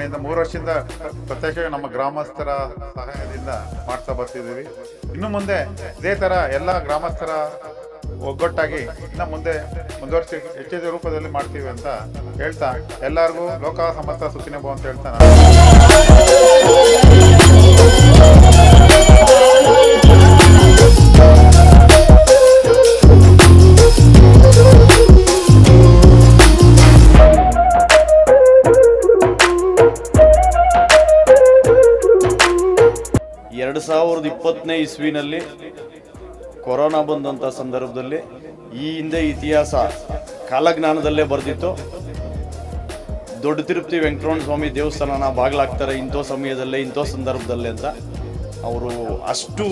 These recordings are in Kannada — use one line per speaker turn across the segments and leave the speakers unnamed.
ವಿಜೃಂಭಣೆಯಿಂದ 3 ವರ್ಷದಿಂದ ಪ್ರತ್ಯೇಕ ನಮ್ಮ ಗ್ರಾಮಸ್ಥರ ಸಹಾಯದಿಂದ ಮಾಡ್ತಾ ಬರ್ತಿದ್ದೀವಿ. ಇನ್ನು ಮುಂದೆ ಇದೇ ಥರ ಎಲ್ಲ ಗ್ರಾಮಸ್ಥರ ಒಗ್ಗಟ್ಟಾಗಿ ಇನ್ನು ಮುಂದೆ ಮುಂದುವರಿಸಿ ಹೆಚ್ಚಿನ ರೂಪದಲ್ಲಿ ಮಾಡ್ತೀವಿ ಅಂತ ಹೇಳ್ತಾ ಎಲ್ಲರಿಗೂ ಲೋಕ ಸಮಸ್ತ ಸುಖಿನೇ ಭವ ಅಂತ ಹೇಳ್ತಾ
ಎರಡು 2020ನೇ ಇಸ್ವಿನಲ್ಲಿ ಕೊರೋನಾ ಬಂದಂಥ ಸಂದರ್ಭದಲ್ಲಿ ಈ ಹಿಂದೆ ಇತಿಹಾಸ ಕಾಲಜ್ಞಾನದಲ್ಲೇ ಬರೆದಿತ್ತು. ದೊಡ್ಡ ತಿರುಪತಿ ವೆಂಕಟರಮಣ ಸ್ವಾಮಿ ದೇವಸ್ಥಾನನ ಬಾಗಿಲಾಗ್ತಾರೆ ಇಂಥ ಸಮಯದಲ್ಲೇ ಇಂಥ ಸಂದರ್ಭದಲ್ಲೇ ಅಂತ. ಅವರು ಅಷ್ಟು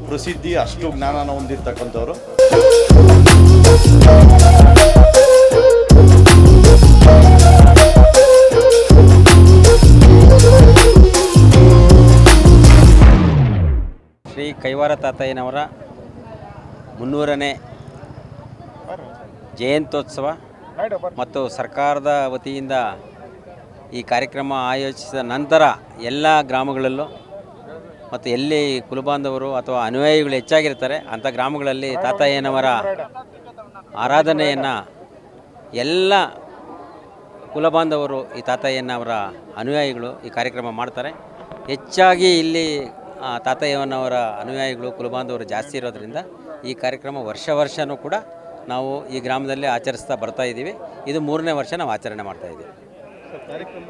ಪ್ರಸಿದ್ಧಿ, ಅಷ್ಟು ಜ್ಞಾನನ ಹೊಂದಿರ್ತಕ್ಕಂಥವ್ರು.
ಶ್ರೀ ಕೈವಾರ ತಾತಯ್ಯನವರ 300ನೇ ಜಯಂತ್ಯೋತ್ಸವ ಮತ್ತು ಸರ್ಕಾರದ ವತಿಯಿಂದ ಈ ಕಾರ್ಯಕ್ರಮ ಆಯೋಜಿಸಿದ ನಂತರ ಎಲ್ಲ ಗ್ರಾಮಗಳಲ್ಲೂ ಮತ್ತು ಎಲ್ಲಿ ಕುಲಬಾಂಧವರು ಅಥವಾ ಅನುಯಾಯಿಗಳು ಹೆಚ್ಚಾಗಿರ್ತಾರೆ ಅಂಥ ಗ್ರಾಮಗಳಲ್ಲಿ ತಾತಯ್ಯನವರ ಆರಾಧನೆಯನ್ನು ಎಲ್ಲ ಕುಲಬಾಂಧವರು ಈ ತಾತಯ್ಯನವರ ಅನುಯಾಯಿಗಳು ಈ ಕಾರ್ಯಕ್ರಮ ಮಾಡ್ತಾರೆ. ಹೆಚ್ಚಾಗಿ ಇಲ್ಲಿ ತಾತಯ್ಯನವರ ಅನುಯಾಯಿಗಳು ಕುಲಬಾಂಧವರು ಜಾಸ್ತಿ ಇರೋದರಿಂದ ಈ ಕಾರ್ಯಕ್ರಮ ವರ್ಷವೂ ಕೂಡ ನಾವು ಈ ಗ್ರಾಮದಲ್ಲಿ ಆಚರಿಸ್ತಾ ಬರ್ತಾ ಇದ್ದೀವಿ. ಇದು 3ನೇ ವರ್ಷ ನಾವು ಆಚರಣೆ ಮಾಡ್ತಾ ಇದ್ದೀವಿ.
ಕಾರ್ಯಕ್ರಮ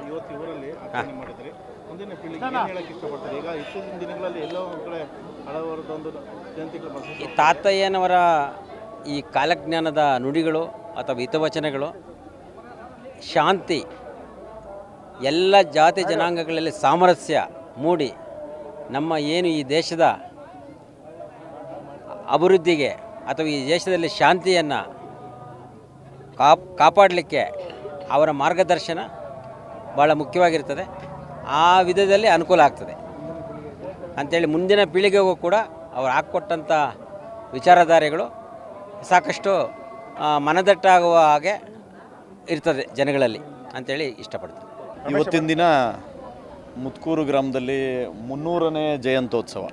ಇವತ್ತು ಇವರಲ್ಲಿ ಆಚರಣೆ ಮಾಡಿದ್ರಿ. ಮುಂದಿನ ಪೀಳಿಗೆ ಏನು ಹೇಳಕ್ಕೆ ಇಷ್ಟಪಡ್ತಾರೆ? ಈಗ ಇತ್ತೀಚಿನ ದಿನಗಳಲ್ಲಿ ಎಲ್ಲೋ ಒಂದು ಕಡೆ ಹಲವಾರು ಜಯಂತಿಗಳು
ಈ ತಾತಯ್ಯನವರ ಈ ಕಾಲಜ್ಞಾನದ ನುಡಿಗಳು ಅಥವಾ ಹಿತವಚನಗಳು ಶಾಂತಿ, ಎಲ್ಲ ಜಾತಿ ಜನಾಂಗಗಳಲ್ಲಿ ಸಾಮರಸ್ಯ ಮೂಡಿ ನಮ್ಮ ಏನು ಈ ದೇಶದ ಅಭಿವೃದ್ಧಿಗೆ ಅಥವಾ ಈ ದೇಶದಲ್ಲಿ ಶಾಂತಿಯನ್ನು ಕಾಪಾಡಲಿಕ್ಕೆ ಅವರ ಮಾರ್ಗದರ್ಶನ ಭಾಳ ಮುಖ್ಯವಾಗಿರ್ತದೆ. ಆ ವಿಧದಲ್ಲಿ ಅನುಕೂಲ ಆಗ್ತದೆ ಅಂಥೇಳಿ ಮುಂದಿನ ಪೀಳಿಗೆಗೂ ಕೂಡ ಅವರು ಹಾಕ್ಕೊಟ್ಟಂಥ ವಿಚಾರಧಾರೆಗಳು ಸಾಕಷ್ಟು ಮನದಟ್ಟಾಗುವ ಹಾಗೆ ಇರ್ತದೆ ಜನಗಳಲ್ಲಿ ಅಂಥೇಳಿ ಇಷ್ಟಪಡ್ತೀನಿ.
ಇವತ್ತಿನ ದಿನ ಮುತ್ಕೂರು ಗ್ರಾಮದಲ್ಲಿ 300ನೇ ಜಯಂತ್ಯೋತ್ಸವ,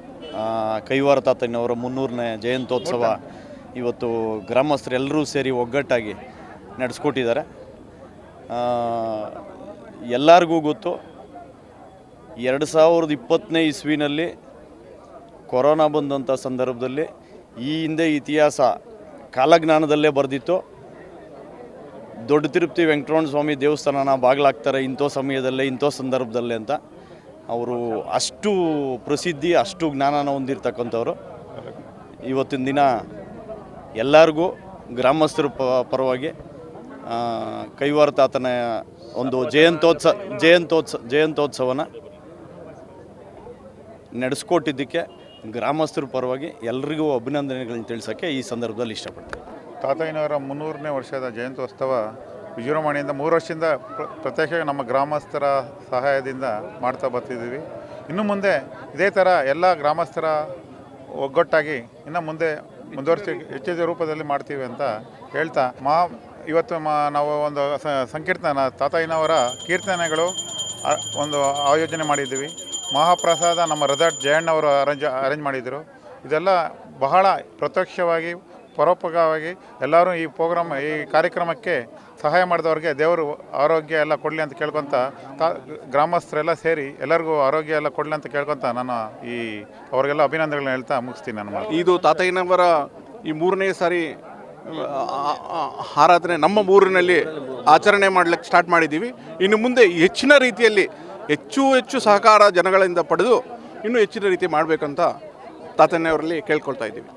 ಕೈವಾರ ತಾತಯ್ಯನವರ 300ನೇ ಜಯಂತ್ಯೋತ್ಸವ ಇವತ್ತು ಗ್ರಾಮಸ್ಥರೆಲ್ಲರೂ ಸೇರಿ ಒಗ್ಗಟ್ಟಾಗಿ ನಡೆಸ್ಕೊಟ್ಟಿದ್ದಾರೆ. ಎಲ್ಲರಿಗೂ ಗೊತ್ತು, 2020ನೇ ಇಸ್ವಿನಲ್ಲಿ ಕೊರೋನಾ ಬಂದಂಥ ಸಂದರ್ಭದಲ್ಲಿ ಈ ಹಿಂದೆ ಇತಿಹಾಸ ಕಾಲಜ್ಞಾನದಲ್ಲೇ ಬರೆದಿತ್ತು. ದೊಡ್ಡ ತಿರುಪತಿ ವೆಂಕಟರಮಣ ಸ್ವಾಮಿ ದೇವಸ್ಥಾನನ ಬಾಗಿಲಾಗ್ತಾರೆ ಇಂಥ ಸಮಯದಲ್ಲೇ ಇಂಥ ಸಂದರ್ಭದಲ್ಲೇ ಅಂತ. ಅವರು ಅಷ್ಟು ಪ್ರಸಿದ್ಧಿ, ಅಷ್ಟು ಜ್ಞಾನನ ಹೊಂದಿರ್ತಕ್ಕಂಥವ್ರು. ಇವತ್ತಿನ ದಿನ ಎಲ್ಲರಿಗೂ ಗ್ರಾಮಸ್ಥರ ಪರವಾಗಿ ಕೈವಾರ ತಾತನ ಒಂದು ಜಯಂತ್ಯೋತ್ಸವನ ನಡೆಸ್ಕೊಟ್ಟಿದ್ದಕ್ಕೆ ಗ್ರಾಮಸ್ಥರ ಪರವಾಗಿ ಎಲ್ರಿಗೂ ಅಭಿನಂದನೆಗಳನ್ನ ತಿಳಿಸೋಕ್ಕೆ ಈ ಸಂದರ್ಭದಲ್ಲಿ ಇಷ್ಟಪಡ್ತೀನಿ.
ತಾತಯ್ಯನವರ 300ನೇ ವರ್ಷದ ಜಯಂತ್ಯೋತ್ಸವ ವಿಜೃಂಭಣೆಯಿಂದ 3 ವರ್ಷದಿಂದ ಪ್ರತ್ಯೇಕ ನಮ್ಮ ಗ್ರಾಮಸ್ಥರ ಸಹಾಯದಿಂದ ಮಾಡ್ತಾ ಬರ್ತಿದ್ದೀವಿ. ಇನ್ನು ಮುಂದೆ ಇದೇ ಥರ ಎಲ್ಲ ಗ್ರಾಮಸ್ಥರ ಒಗ್ಗಟ್ಟಾಗಿ ಇನ್ನು ಮುಂದೆ ಮುಂದುವರಿಸಿ ಹೆಚ್ಚಿನ ರೂಪದಲ್ಲಿ ಮಾಡ್ತೀವಿ ಅಂತ ಹೇಳ್ತಾ ಇವತ್ತು ನಾವು ಒಂದು ಸಂಕೀರ್ತನ ತಾತಯ್ಯನವರ ಕೀರ್ತನೆಗಳು ಒಂದು ಆಯೋಜನೆ ಮಾಡಿದ್ದೀವಿ. ಮಹಾಪ್ರಸಾದ ನಮ್ಮ ರೆಸಾರ್ಟ್ ಜಯಣ್ಣವರು ಅರೇಂಜ್ ಮಾಡಿದರು. ಇದೆಲ್ಲ ಬಹಳ ಪ್ರತ್ಯಕ್ಷವಾಗಿ ಪರೋಪಕಾರವಾಗಿ ಎಲ್ಲರೂ ಈ ಕಾರ್ಯಕ್ರಮಕ್ಕೆ ಸಹಾಯ ಮಾಡಿದವ್ರಿಗೆ ದೇವರು ಆರೋಗ್ಯ ಎಲ್ಲ ಕೊಡಲಿ ಅಂತ ಕೇಳ್ಕೊತ ಗ್ರಾಮಸ್ಥರೆಲ್ಲ ಸೇರಿ ಎಲ್ಲರಿಗೂ ಆರೋಗ್ಯ ಎಲ್ಲ ಕೊಡಲಿ ಅಂತ ಕೇಳ್ಕೊತ ನಾನು ಅವ್ರಿಗೆಲ್ಲ ಅಭಿನಂದನೆಗಳನ್ನ ಹೇಳ್ತಾ ಮುಗಿಸ್ತೀನಿ. ನನ್ನ
ಇದು ತಾತಯ್ಯನವರ ಈ 3ನೇ ಸಾರಿ ಆರಾಧನೆ ನಮ್ಮ ಊರಿನಲ್ಲಿ ಆಚರಣೆ ಮಾಡಲಿಕ್ಕೆ ಸ್ಟಾರ್ಟ್ ಮಾಡಿದ್ದೀವಿ. ಇನ್ನು ಮುಂದೆ ಹೆಚ್ಚಿನ ರೀತಿಯಲ್ಲಿ ಹೆಚ್ಚು ಸಹಕಾರ ಜನಗಳಿಂದ ಪಡೆದು ಇನ್ನೂ ಹೆಚ್ಚಿನ ರೀತಿ ಮಾಡಬೇಕಂತ ತಾತಯ್ಯನವರಲ್ಲಿ ಕೇಳ್ಕೊಳ್ತಾ ಇದ್ದೀವಿ.